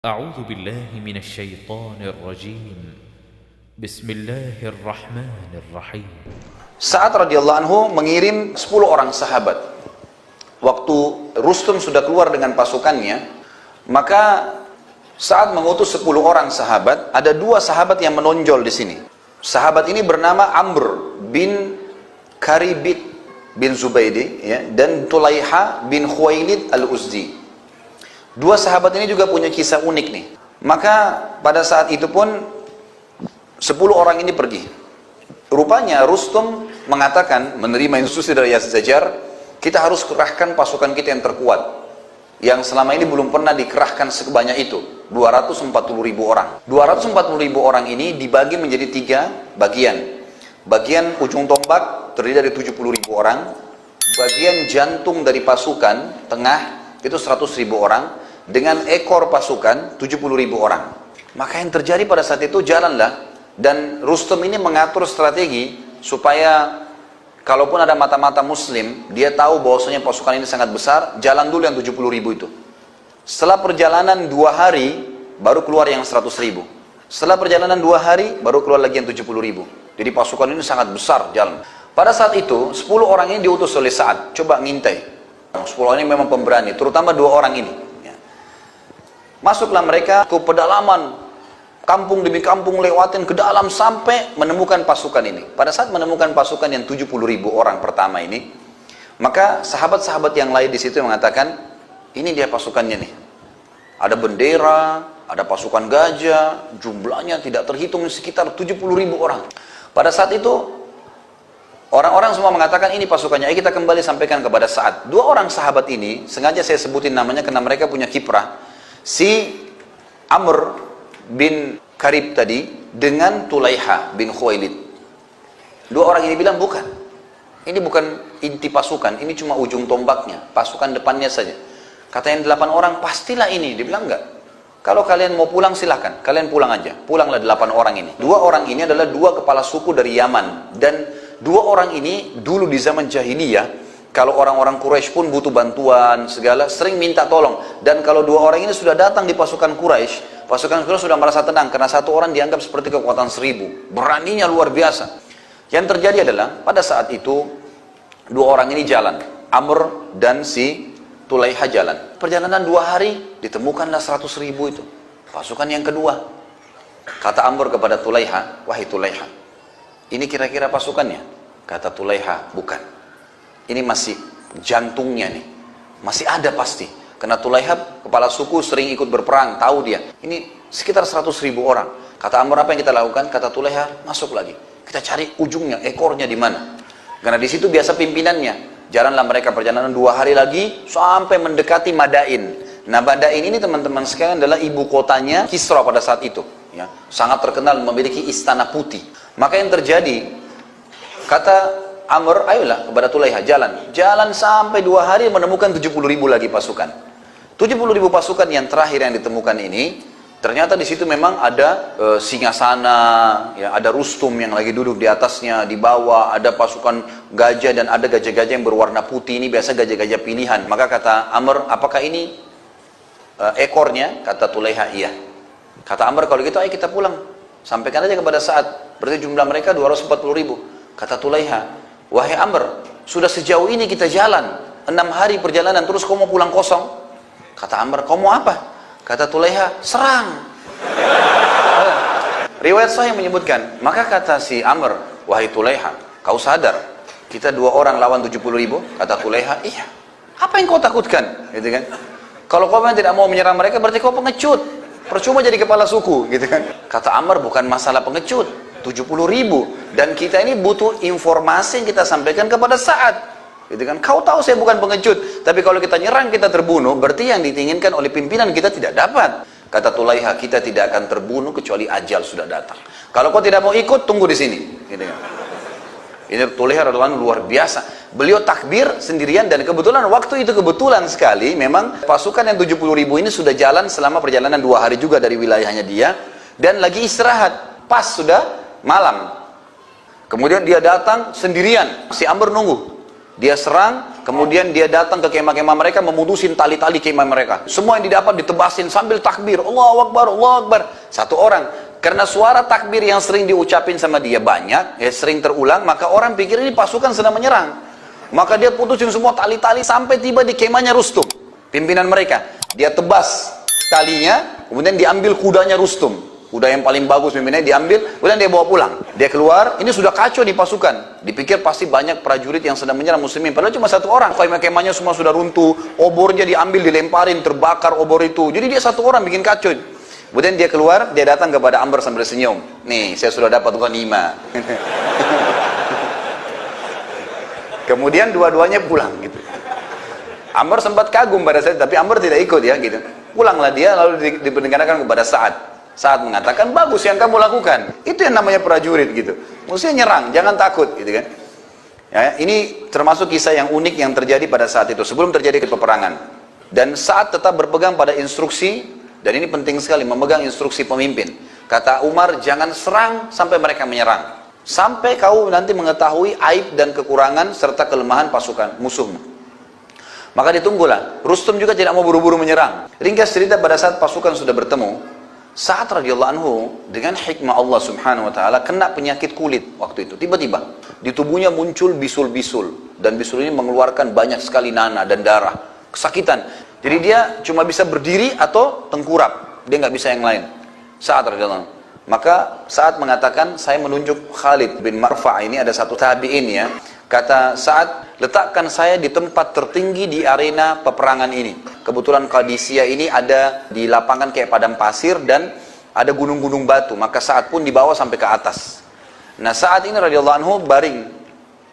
أعوذ بالله من الشيطان الرجيم بسم الله الرحمن الرحيم. Sa'ad radhiyallahu anhu mengirim 10 orang sahabat. Waktu Rustum sudah keluar dengan pasukannya, maka Sa'ad mengutus 10 orang sahabat. Ada 2 sahabat yang menonjol di sini. Sahabat ini bernama Amr bin Karibit bin Zubaidi, ya, dan Tulaiha bin Khuwailid al-Uzdi. 2 sahabat ini juga punya kisah unik nih. Maka pada saat itu pun 10 orang ini pergi. Rupanya Rustum mengatakan, menerima instruksi dari Yazid Zajar, kita harus kerahkan pasukan kita yang terkuat, yang selama ini belum pernah dikerahkan sebanyak itu, 240.000 orang. 240.000 orang ini dibagi menjadi 3 bagian. Bagian ujung tombak terdiri dari 70.000 orang. Bagian jantung dari pasukan tengah itu 100.000 orang, dengan ekor pasukan 70.000 orang. Maka yang terjadi pada saat itu, jalanlah, dan Rustum ini mengatur strategi supaya kalaupun ada mata-mata muslim, dia tahu bahwasanya pasukan ini sangat besar, jalan dulu yang 70.000 itu. Setelah perjalanan 2 hari, baru keluar yang 100.000. Setelah perjalanan 2 hari, baru keluar lagi yang 70.000. Jadi pasukan ini sangat besar jalan. Pada saat itu, 10 orang ini diutus oleh Sa'ad, coba ngintai. 10 orang ini memang pemberani, terutama 2 orang ini. Masuklah mereka ke pedalaman, kampung demi kampung, lewatin ke dalam sampai menemukan pasukan ini. Pada saat menemukan pasukan yang 70.000 orang pertama ini, maka sahabat-sahabat yang lain di situ mengatakan, ini dia pasukannya nih. Ada bendera, ada pasukan gajah, jumlahnya tidak terhitung, sekitar 70.000 orang. Pada saat itu orang-orang semua mengatakan ini pasukannya. Kita kembali sampaikan kepada Sa'ad. 2 orang sahabat ini, sengaja saya sebutin namanya karena mereka punya kiprah. Si Amr bin Karib tadi dengan Tulaiha bin Khuwailid. 2 orang ini bilang bukan. Ini bukan inti pasukan, ini cuma ujung tombaknya, pasukan depannya saja. Kata yang 8 orang, pastilah ini. Dia bilang enggak. Kalau kalian mau pulang silahkan, kalian pulang aja. Pulanglah 8 orang ini. 2 orang ini adalah 2 kepala suku dari Yaman. Dan 2 orang ini dulu di zaman jahiliyah, kalau orang-orang Quraisy pun butuh bantuan segala, sering minta tolong. Dan kalau 2 orang ini sudah datang di pasukan Quraisy, pasukan Quraisy sudah merasa tenang karena 1 orang dianggap seperti kekuatan 1000. Beraninya luar biasa. Yang terjadi adalah pada saat itu 2 orang ini jalan, Amr dan si Tulaiha jalan. Perjalanan 2 hari ditemukanlah 100.000 itu. Pasukan yang kedua. Kata Amr kepada Tulaiha, wahai Tulaiha, ini kira-kira pasukannya? Kata Tulaiha, bukan. Ini masih jantungnya nih, masih ada pasti. Karena Tulaiha kepala suku sering ikut berperang, tahu dia. Ini sekitar 100.000 orang. Kata Amr, apa yang kita lakukan? Kata Tulaiha, masuk lagi. Kita cari ujungnya, ekornya di mana. Karena di situ biasa pimpinannya. Jalanlah mereka perjalanan 2 hari lagi sampai mendekati Madain. Nah, Madain ini teman-teman sekalian adalah ibu kotanya Kisra pada saat itu. Ya, sangat terkenal, memiliki istana putih. Maka yang terjadi, kata Amr, ayolah kepada Tulaiha, jalan sampai 2 hari menemukan 70.000 lagi pasukan. 70.000 pasukan yang terakhir yang ditemukan ini, ternyata di situ memang ada singgasana, ya, ada Rustum yang lagi duduk di atasnya, di bawah ada pasukan gajah dan ada gajah-gajah yang berwarna putih. Ini biasa gajah-gajah pilihan. Maka kata Amr, apakah ini ekornya? Kata Tulaiha, iya. Kata Amr, kalau gitu ayo kita pulang, sampaikan aja kepada Sa'ad. Berarti jumlah mereka 240.000. Kata Tulaiha, wahai Amr, sudah sejauh ini kita jalan 6 hari perjalanan, terus kau mau pulang kosong? Kata Amr, kau mau apa? Kata Tulaiha, serang. Riwayat sahih menyebutkan, maka kata si Amr, wahai Tulaiha, kau sadar kita 2 orang lawan 70.000? Kata Tulaiha, iya. Apa yang kau takutkan? Gitu kan? Kalau kau memang tidak mau menyerang mereka, berarti kau pengecut. Percuma jadi kepala suku, gitu kan? Kata Amr, bukan masalah pengecut, 70.000, dan kita ini butuh informasi yang kita sampaikan kepada Sa'ad, gitu kan? Kau tahu saya bukan pengecut, tapi kalau kita nyerang kita terbunuh, berarti yang diinginkan oleh pimpinan kita tidak dapat. Kata Tulaiha, kita tidak akan terbunuh kecuali ajal sudah datang. Kalau kau tidak mau ikut, tunggu di sini, gitu kan? Ini Tulaiha adalah luar biasa. Beliau takbir sendirian, dan kebetulan waktu itu kebetulan sekali memang pasukan yang 70.000 ini sudah jalan selama perjalanan 2 hari juga dari wilayahnya dia, dan lagi istirahat. Pas sudah malam, kemudian dia datang sendirian. Si Amr nunggu. Dia serang, kemudian dia datang ke kemah-kemah mereka, memutusin tali-tali kemah mereka. Semua yang didapat ditebasin sambil takbir, Allahu Akbar, Allahu Akbar. Satu orang, karena suara takbir yang sering diucapin sama dia banyak, ya sering terulang, maka orang pikir ini pasukan sedang menyerang. Maka dia putusin semua tali-tali sampai tiba di kemahnya Rustum, pimpinan mereka. Dia tebas talinya, kemudian diambil kudanya Rustum. Kuda yang paling bagus pimpinannya diambil, kemudian dia bawa pulang. Dia keluar, ini sudah kacau di pasukan. Dipikir pasti banyak prajurit yang sedang menyerang muslimin. Padahal cuma satu orang. Kemah-kemahnya semua sudah runtuh, obornya diambil, dilemparin, terbakar obor itu. Jadi dia satu orang bikin kacau. Kemudian dia keluar, dia datang kepada Amr sambil senyum. Nih, saya sudah dapat ghanimah. Kemudian dua-duanya pulang gitu. Amr sempat kagum pada saat, tapi Amr tidak ikut ya gitu. Pulanglah dia, lalu diperdengarkan kepada Sa'ad. Saat mengatakan, bagus yang kamu lakukan. Itu yang namanya prajurit gitu. Maksudnya nyerang, jangan takut gitu kan. Ya, ini termasuk kisah yang unik yang terjadi pada saat itu, sebelum terjadi peperangan. Dan saat tetap berpegang pada instruksi, dan ini penting sekali, memegang instruksi pemimpin. Kata Umar, jangan serang sampai mereka menyerang. Sampai kau nanti mengetahui aib dan kekurangan serta kelemahan pasukan musuhmu. Maka ditunggulah. Rustum juga tidak mau buru-buru menyerang. Ringkas cerita, pada saat pasukan sudah bertemu, Sa'ad radhiyallahu anhu dengan hikmah Allah subhanahu wa ta'ala kena penyakit kulit waktu itu. Tiba-tiba di tubuhnya muncul bisul-bisul, dan bisul ini mengeluarkan banyak sekali nanah dan darah, kesakitan. Jadi dia cuma bisa berdiri atau tengkurap, dia nggak bisa yang lain. Sa'ad radhiyallahu anhu. Maka Sa'ad mengatakan, saya menunjuk Khalid bin Marfa', ini ada satu tabi'in ya. Kata Sa'ad, letakkan saya di tempat tertinggi di arena peperangan ini. Kebetulan Qadisiyah ini ada di lapangan kayak padang pasir dan ada gunung-gunung batu. Maka Sa'ad pun dibawa sampai ke atas. Nah, Sa'ad ini radhiyallahu anhu baring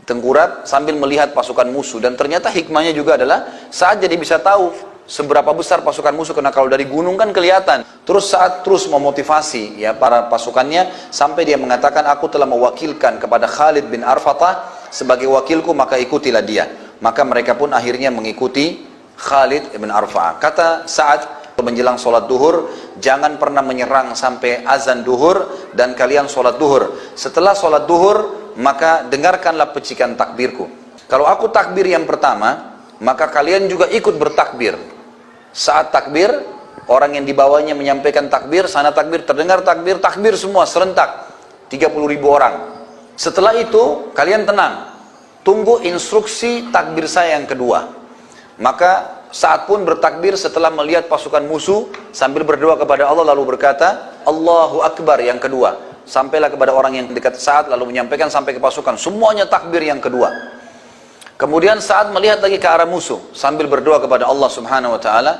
tengkurap sambil melihat pasukan musuh. Dan ternyata hikmahnya juga adalah Sa'ad jadi bisa tahu seberapa besar pasukan musuh, karena kalau dari gunung kan kelihatan. Terus Sa'ad terus memotivasi ya para pasukannya sampai dia mengatakan, aku telah mewakilkan kepada Khalid bin Arfatah sebagai wakilku, maka ikutilah dia. Maka mereka pun akhirnya mengikuti Khalid bin Arfatah. Kata Sa'ad menjelang sholat duhur, jangan pernah menyerang sampai azan duhur dan kalian sholat duhur. Setelah sholat duhur, maka dengarkanlah pecikan takbirku. Kalau aku takbir yang pertama, maka kalian juga ikut bertakbir. Saat takbir, orang yang dibawanya menyampaikan takbir, sana takbir, terdengar takbir, takbir semua serentak 30.000 orang. Setelah itu kalian tenang, tunggu instruksi takbir saya yang kedua. Maka Sa'ad pun bertakbir setelah melihat pasukan musuh sambil berdoa kepada Allah, lalu berkata Allahu Akbar yang kedua. Sampailah kepada orang yang dekat Sa'ad, lalu menyampaikan sampai ke pasukan, semuanya takbir yang kedua. Kemudian Sa'ad melihat lagi ke arah musuh sambil berdoa kepada Allah subhanahu wa ta'ala,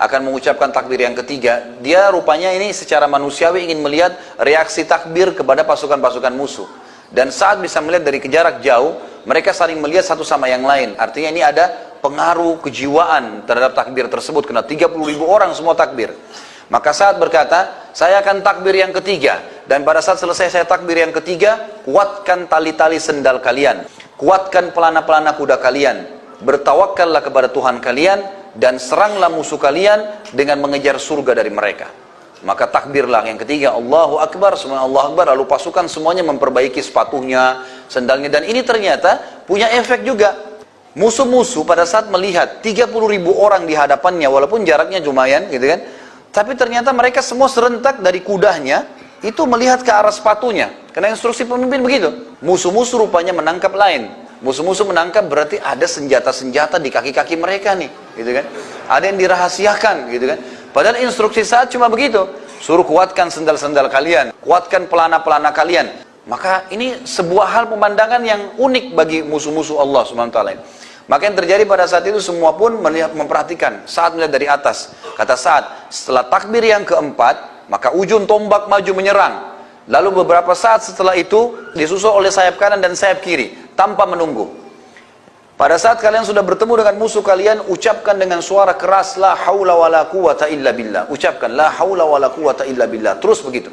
akan mengucapkan takbir yang ketiga. Dia rupanya ini secara manusiawi ingin melihat reaksi takbir kepada pasukan-pasukan musuh. Dan Sa'ad bisa melihat dari jarak jauh, mereka saling melihat satu sama yang lain. Artinya ini ada pengaruh kejiwaan terhadap takbir tersebut, karena 30.000 orang semua takbir. Maka Sa'ad berkata, saya akan takbir yang ketiga. Dan pada saat selesai saya takbir yang ketiga, kuatkan tali-tali sendal kalian, kuatkan pelana-pelana kuda kalian, bertawakallah kepada Tuhan kalian, dan seranglah musuh kalian dengan mengejar surga dari mereka. Maka takbirlah yang ketiga, Allahu Akbar, semua Allahu Akbar, lalu pasukan semuanya memperbaiki sepatunya, sendalnya, dan ini ternyata punya efek juga. Musuh-musuh pada saat melihat 30.000 orang di hadapannya, walaupun jaraknya lumayan gitu kan, tapi ternyata mereka semua serentak dari kudanya itu melihat ke arah sepatunya, karena instruksi pemimpin begitu. Musuh-musuh rupanya menangkap lain. Musuh-musuh menangkap berarti ada senjata-senjata di kaki-kaki mereka nih, gitu kan? Ada yang dirahasiakan, gitu kan? Padahal instruksi Sa'ad cuma begitu, suruh kuatkan sendal-sendal kalian, kuatkan pelana-pelana kalian. Maka ini sebuah hal pemandangan yang unik bagi musuh-musuh Allah Subhanahu wa taala. Maka yang terjadi pada saat itu, semua pun melihat, memperhatikan. Sa'ad melihat dari atas. Kata Sa'ad, setelah takbir yang keempat, maka ujung tombak maju menyerang. Lalu beberapa saat setelah itu disusul oleh sayap kanan dan sayap kiri tanpa menunggu. Pada saat kalian sudah bertemu dengan musuh kalian, ucapkan dengan suara keras, la haula wa la quwata illa billah. Ucapkan, la haula wa la quwata illa billah. Terus begitu.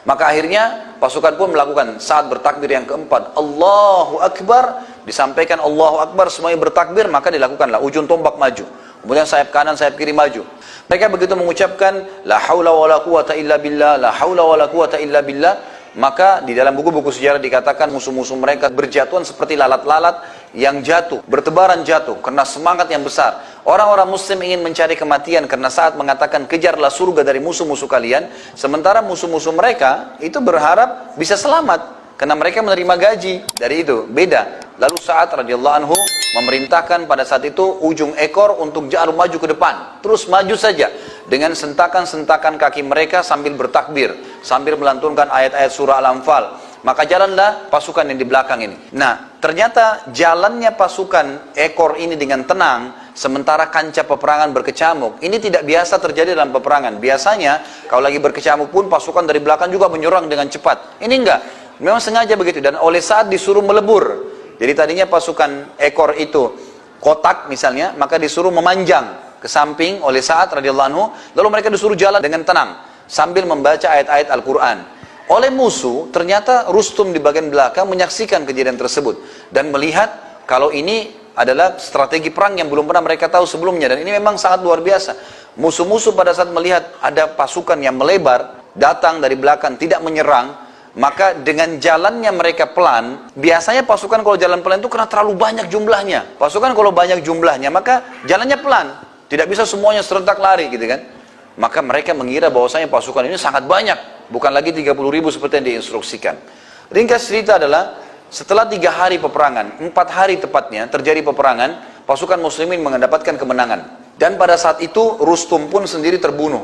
Maka akhirnya pasukan pun melakukan saat bertakbir yang keempat, Allahu Akbar, disampaikan Allahu Akbar, semuanya bertakbir, maka dilakukanlah ujung tombak maju. Kemudian sayap kanan, sayap kiri maju. Mereka begitu mengucapkan, la haula wa la quwata illa billah, la haula wa la quwata illa billah. Maka di dalam buku-buku sejarah dikatakan musuh-musuh mereka berjatuhan seperti lalat-lalat yang jatuh, bertebaran jatuh karena semangat yang besar. Orang-orang muslim ingin mencari kematian karena saat mengatakan kejarlah surga dari musuh-musuh kalian, sementara musuh-musuh mereka itu berharap bisa selamat karena mereka menerima gaji dari itu. Beda. Lalu Sa'ad radhiyallahu anhu memerintahkan pada saat itu ujung ekor untuk jarum maju ke depan, terus maju saja dengan sentakan-sentakan kaki mereka sambil bertakbir, sambil melantunkan ayat-ayat surah Al-Anfal. Maka jalanlah pasukan yang di belakang ini. Nah, ternyata jalannya pasukan ekor ini dengan tenang, sementara kancah peperangan berkecamuk. Ini tidak biasa terjadi dalam peperangan. Biasanya, kalau lagi berkecamuk pun pasukan dari belakang juga menyerang dengan cepat. Ini enggak. Memang sengaja begitu. Dan oleh saat disuruh melebur. Jadi tadinya pasukan ekor itu kotak misalnya, maka disuruh memanjang ke samping oleh Sa'ad radhiyallahu anhu. Lalu mereka disuruh jalan dengan tenang sambil membaca ayat-ayat Al-Quran. Oleh musuh, ternyata Rustum di bagian belakang menyaksikan kejadian tersebut dan melihat kalau ini adalah strategi perang yang belum pernah mereka tahu sebelumnya, dan ini memang sangat luar biasa. Musuh-musuh pada saat melihat ada pasukan yang melebar datang dari belakang tidak menyerang, maka dengan jalannya mereka pelan. Biasanya pasukan kalau jalan pelan itu karena terlalu banyak jumlahnya. Pasukan kalau banyak jumlahnya maka jalannya pelan, tidak bisa semuanya serentak lari gitu kan. Maka mereka mengira bahwasanya pasukan ini sangat banyak, bukan lagi 30.000 seperti yang diinstruksikan. Ringkas cerita adalah setelah 3 hari peperangan, 4 hari tepatnya terjadi peperangan, pasukan muslimin mendapatkan kemenangan. Dan pada saat itu Rustum pun sendiri terbunuh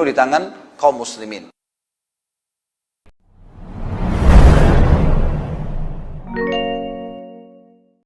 di tangan kaum muslimin.